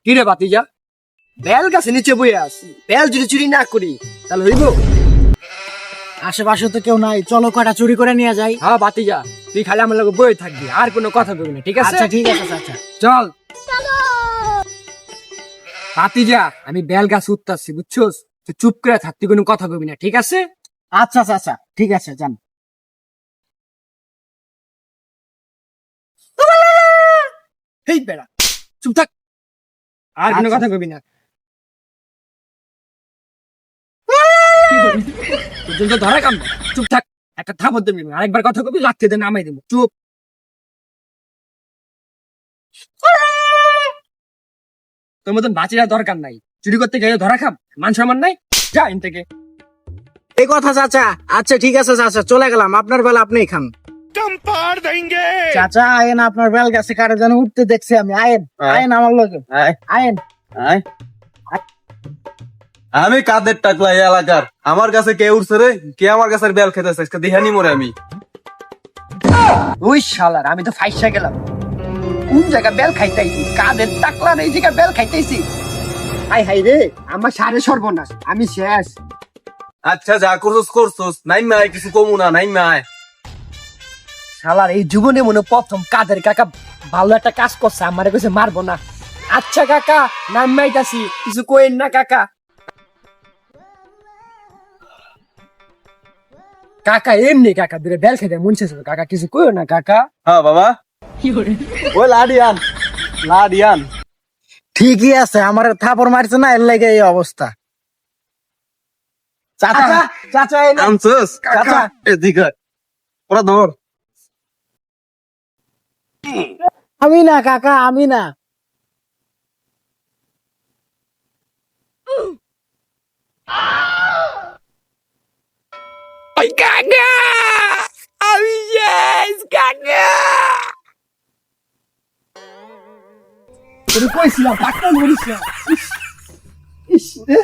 কি রে বাতিজা, বেল গাছে নিচে বইয়ে আছি, বেল যদি চুরি না করি তাহলে হইব? আশেপাশে তো কেউ নাই, চলো কয়টা চুরি করে নিয়ে যাই। হ্যাঁ বাতিজা, তুই খালি আমার লগে বইয়ে থাকবি, আর কোনো কথা বলবি না, ঠিক আছে? আচ্ছা ঠিক আছে চাচা। চল বাতিজা, আমি বেল গাছ উঠতাছি, বুঝছোস? তুই চুপ করে থাক, তুই কোনো কথা বলবি না, ঠিক আছে? আচ্ছা চাচা ঠিক আছে, যান। হেই বেড়া, চুপ থাক, আর কোনো আচ্ছা। কথা কবি না। কি বলবি? তোর জন্য তো ধরা কাম না। চুপ থাক, একটা থাপড় দেবি, আরেকবার কথা কবি লাথি দিয়ে নামাই দেবো, চুপ। তোর মতন বাঁচিরা দরকার নাই, চুরি করতে গেলে ধরা খাম, মান সম্মান নাই, যা এন থেকে। এই কথা চাচা। আচ্ছা ঠিক আছে চাচা, চলে গেলাম, আপনার বেলা আপনিই খান। চাচা আয়েন, আপনার বেল গাছে কারে যেন উঠতে দেখছি আমি। আয়েন আয়েন আমার লগে, আয়েন। আমি কাদের টাকলা এই এলাকার, আমার কাছে কে উঠছে রে? কে আমার কাছে বেল খেতেছে? আজকে দেখানি মরে আমি। ওই শালার, আমি তো ফাইসা গেলাম। কোন জায়গা বেল খাইতেছি, কাদের টাকলা এই জায়গা বেল খাইতেছি। হাই হাই রে, আমার সারে সর্বনাশ, আমি শেষ। আচ্ছা যা করছস করছস, নাই মায় কিছু কমু না, নাই মায়। শালার এই জীবনে মনে হয় প্রথম কাদের কাকা ভালো একটা কাজ করছে, আমারে কইছে মারবো না। আচ্ছা কাকা, নাম মাইতাছি, কিছু কইেন না কাকা। কাকা এমনি কাকা দূরে বেল খেতে মন শেষ হলো, কাকা কিছু কইও না কাকা। হ্যাঁ বাবা, ওই লাডিয়ান লাডিয়ান। ঠিকই আছে, আমার থাপড় মারছে না, এর লাগে এই অবস্থা। চাচা চাচা এই নেন। আনছস চাচা এদিকে ওরা ধর। আমি না কাকা, আমি না। ওই কাকা, আমি শেষ কাকা। তুমি কইছিলাম ডাক্তার মরিস না। ইস, ইস রে।